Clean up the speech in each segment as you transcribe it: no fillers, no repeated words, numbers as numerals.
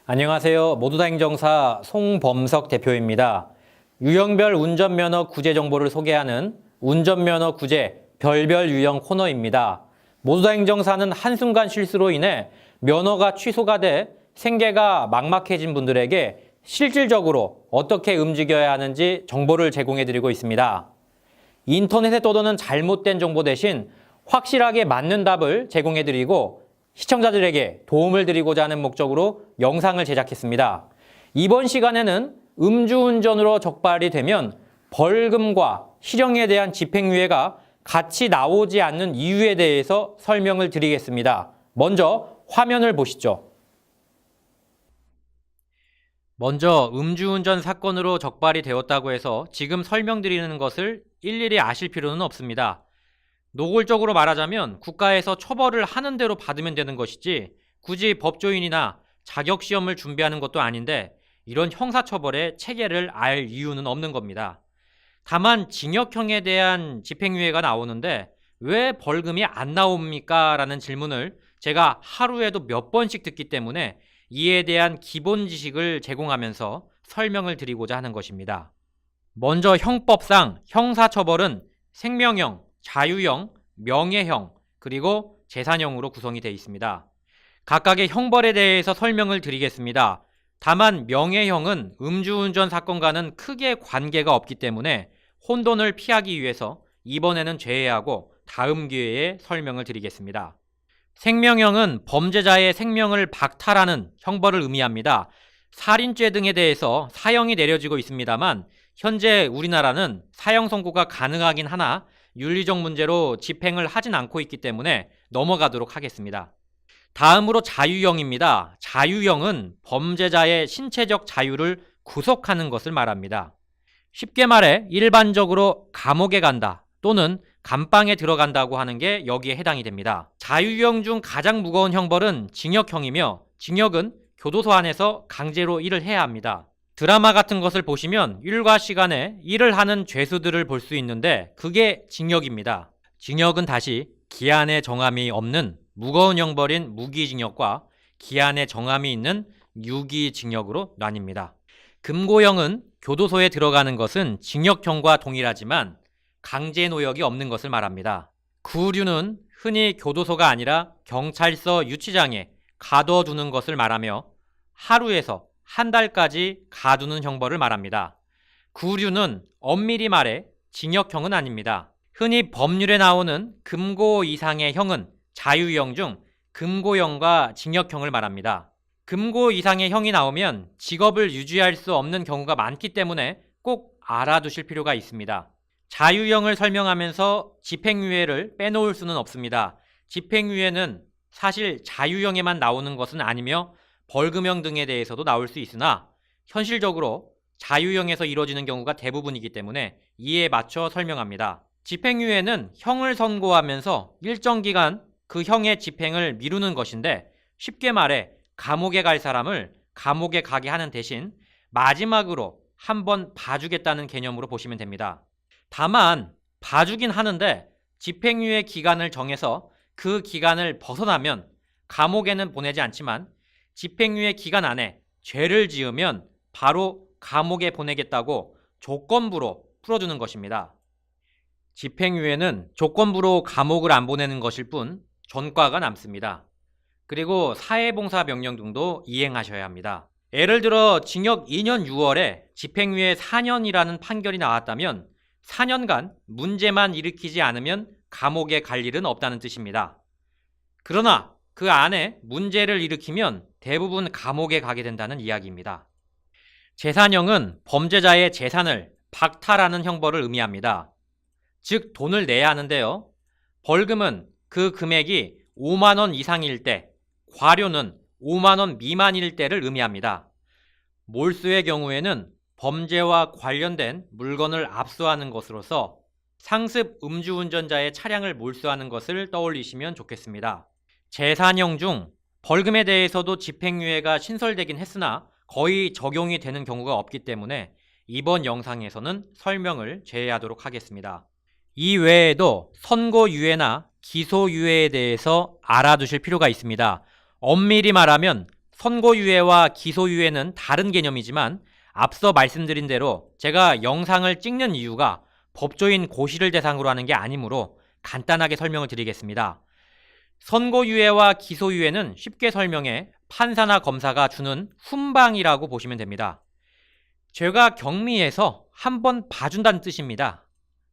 안녕하세요. 모두다 행정사 송범석 대표입니다. 유형별 운전면허 구제 정보를 소개하는 운전면허 구제 별별 유형 코너입니다. 모두다 행정사는 한순간 실수로 인해 면허가 취소가 돼 생계가 막막해진 분들에게 실질적으로 어떻게 움직여야 하는지 정보를 제공해드리고 있습니다. 인터넷에 떠도는 잘못된 정보 대신 확실하게 맞는 답을 제공해드리고 시청자들에게 도움을 드리고자 하는 목적으로 영상을 제작했습니다. 이번 시간에는 음주운전으로 적발이 되면 벌금과 실형에 대한 집행유예가 같이 나오지 않는 이유에 대해서 설명을 드리겠습니다. 먼저 화면을 보시죠. 먼저 음주운전 사건으로 적발이 되었다고 해서 지금 설명드리는 것을 일일이 아실 필요는 없습니다. 노골적으로 말하자면 국가에서 처벌을 하는 대로 받으면 되는 것이지 굳이 법조인이나 자격시험을 준비하는 것도 아닌데 이런 형사처벌의 체계를 알 이유는 없는 겁니다. 다만 징역형에 대한 집행유예가 나오는데 왜 벌금이 안 나옵니까? 라는 질문을 제가 하루에도 몇 번씩 듣기 때문에 이에 대한 기본 지식을 제공하면서 설명을 드리고자 하는 것입니다. 먼저 형법상 형사처벌은 생명형, 자유형, 명예형, 그리고 재산형으로 구성이 되어 있습니다. 각각의 형벌에 대해서 설명을 드리겠습니다. 다만 명예형은 음주운전 사건과는 크게 관계가 없기 때문에 혼돈을 피하기 위해서 이번에는 제외하고 다음 기회에 설명을 드리겠습니다. 생명형은 범죄자의 생명을 박탈하는 형벌을 의미합니다. 살인죄 등에 대해서 사형이 내려지고 있습니다만 현재 우리나라는 사형 선고가 가능하긴 하나 윤리적 문제로 집행을 하진 않고 있기 때문에 넘어가도록 하겠습니다. 다음으로 자유형입니다. 자유형은 범죄자의 신체적 자유를 구속하는 것을 말합니다. 쉽게 말해 일반적으로 감옥에 간다 또는 감방에 들어간다고 하는 게 여기에 해당이 됩니다. 자유형 중 가장 무거운 형벌은 징역형이며 징역은 교도소 안에서 강제로 일을 해야 합니다. 드라마 같은 것을 보시면 일과 시간에 일을 하는 죄수들을 볼 수 있는데 그게 징역입니다. 징역은 다시 기한의 정함이 없는 무거운 형벌인 무기징역과 기한의 정함이 있는 유기징역으로 나뉩니다. 금고형은 교도소에 들어가는 것은 징역형과 동일하지만 강제노역이 없는 것을 말합니다. 구류는 흔히 교도소가 아니라 경찰서 유치장에 가둬두는 것을 말하며 하루에서 한 달까지 가두는 형벌을 말합니다. 구류는 엄밀히 말해 징역형은 아닙니다. 흔히 법률에 나오는 금고 이상의 형은 자유형 중 금고형과 징역형을 말합니다. 금고 이상의 형이 나오면 직업을 유지할 수 없는 경우가 많기 때문에 꼭 알아두실 필요가 있습니다. 자유형을 설명하면서 집행유예를 빼놓을 수는 없습니다. 집행유예는 사실 자유형에만 나오는 것은 아니며 벌금형 등에 대해서도 나올 수 있으나 현실적으로 자유형에서 이루어지는 경우가 대부분이기 때문에 이에 맞춰 설명합니다. 집행유예는 형을 선고하면서 일정 기간 그 형의 집행을 미루는 것인데 쉽게 말해 감옥에 갈 사람을 감옥에 가게 하는 대신 마지막으로 한번 봐주겠다는 개념으로 보시면 됩니다. 다만 봐주긴 하는데 집행유예 기간을 정해서 그 기간을 벗어나면 감옥에는 보내지 않지만 집행유예 기간 안에 죄를 지으면 바로 감옥에 보내겠다고 조건부로 풀어주는 것입니다. 집행유예는 조건부로 감옥을 안 보내는 것일 뿐 전과가 남습니다. 그리고 사회봉사 명령 등도 이행하셔야 합니다. 예를 들어 징역 2년 6월에 집행유예 4년이라는 판결이 나왔다면 4년간 문제만 일으키지 않으면 감옥에 갈 일은 없다는 뜻입니다. 그러나 그 안에 문제를 일으키면 대부분 감옥에 가게 된다는 이야기입니다. 재산형은 범죄자의 재산을 박탈하는 형벌을 의미합니다. 즉 돈을 내야 하는데요. 벌금은 그 금액이 5만 원 이상일 때, 과료는 5만 원 미만일 때를 의미합니다. 몰수의 경우에는 범죄와 관련된 물건을 압수하는 것으로서 상습 음주운전자의 차량을 몰수하는 것을 떠올리시면 좋겠습니다. 재산형 중 벌금에 대해서도 집행유예가 신설되긴 했으나 거의 적용이 되는 경우가 없기 때문에 이번 영상에서는 설명을 제외하도록 하겠습니다. 이 외에도 선고유예나 기소유예에 대해서 알아두실 필요가 있습니다. 엄밀히 말하면 선고유예와 기소유예는 다른 개념이지만 앞서 말씀드린 대로 제가 영상을 찍는 이유가 법조인 고시를 대상으로 하는 게 아니므로 간단하게 설명을 드리겠습니다. 선고유예와 기소유예는 쉽게 설명해 판사나 검사가 주는 훈방이라고 보시면 됩니다. 죄가 경미해서 한번 봐준다는 뜻입니다.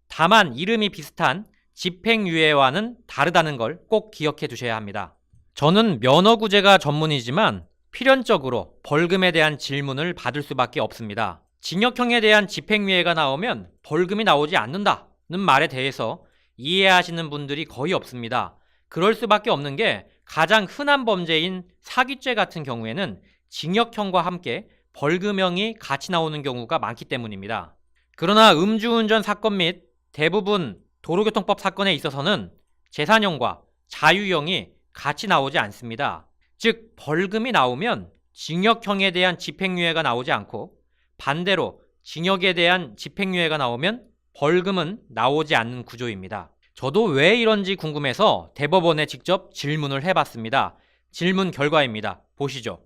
다만 이름이 비슷한 집행유예와는 다르다는 걸 꼭 기억해 두셔야 합니다. 저는 면허구제가 전문이지만 필연적으로 벌금에 대한 질문을 받을 수밖에 없습니다. 징역형에 대한 집행유예가 나오면 벌금이 나오지 않는다는 말에 대해서 이해하시는 분들이 거의 없습니다. 그럴 수밖에 없는 게 가장 흔한 범죄인 사기죄 같은 경우에는 징역형과 함께 벌금형이 같이 나오는 경우가 많기 때문입니다. 그러나 음주운전 사건 및 대부분 도로교통법 사건에 있어서는 재산형과 자유형이 같이 나오지 않습니다. 즉 벌금이 나오면 징역형에 대한 집행유예가 나오지 않고 반대로 징역에 대한 집행유예가 나오면 벌금은 나오지 않는 구조입니다. 저도 왜 이런지 궁금해서 대법원에 직접 질문을 해봤습니다. 질문 결과입니다. 보시죠.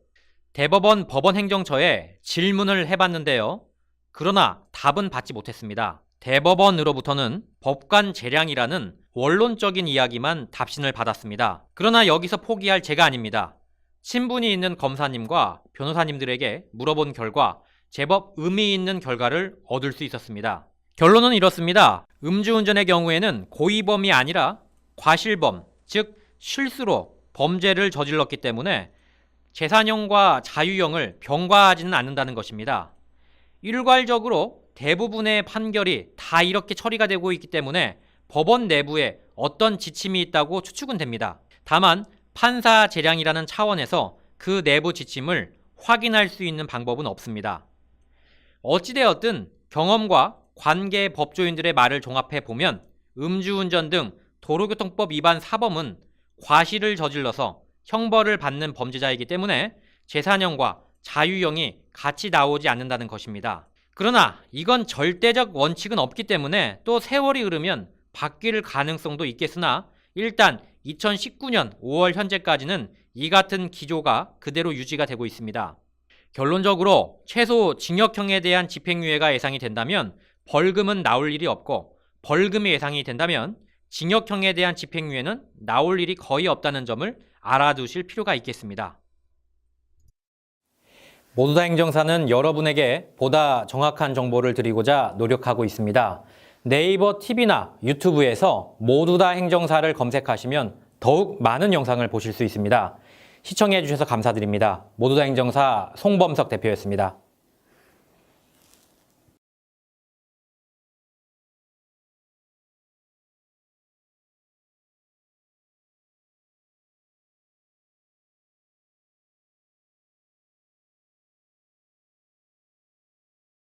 대법원 법원행정처에 질문을 해봤는데요. 그러나 답은 받지 못했습니다. 대법원으로부터는 법관 재량이라는 원론적인 이야기만 답신을 받았습니다. 그러나 여기서 포기할 제가 아닙니다. 친분이 있는 검사님과 변호사님들에게 물어본 결과 제법 의미 있는 결과를 얻을 수 있었습니다. 결론은 이렇습니다. 음주운전의 경우에는 고의범이 아니라 과실범, 즉 실수로 범죄를 저질렀기 때문에 재산형과 자유형을 병과하지는 않는다는 것입니다. 일괄적으로 대부분의 판결이 다 이렇게 처리가 되고 있기 때문에 법원 내부에 어떤 지침이 있다고 추측은 됩니다. 다만 판사 재량이라는 차원에서 그 내부 지침을 확인할 수 있는 방법은 없습니다. 어찌되었든 경험과 관계 법조인들의 말을 종합해 보면 음주운전 등 도로교통법 위반 사범은 과실을 저질러서 형벌을 받는 범죄자이기 때문에 재산형과 자유형이 같이 나오지 않는다는 것입니다. 그러나 이건 절대적 원칙은 없기 때문에 또 세월이 흐르면 바뀔 가능성도 있겠으나 일단 2019년 5월 현재까지는 이 같은 기조가 그대로 유지가 되고 있습니다. 결론적으로 최소 징역형에 대한 집행유예가 예상이 된다면 벌금은 나올 일이 없고 벌금이 예상이 된다면 징역형에 대한 집행유예는 나올 일이 거의 없다는 점을 알아두실 필요가 있겠습니다. 모두다 행정사는 여러분에게 보다 정확한 정보를 드리고자 노력하고 있습니다. 네이버 TV나 유튜브에서 모두다 행정사를 검색하시면 더욱 많은 영상을 보실 수 있습니다. 시청해 주셔서 감사드립니다. 모두다 행정사 송범석 대표였습니다.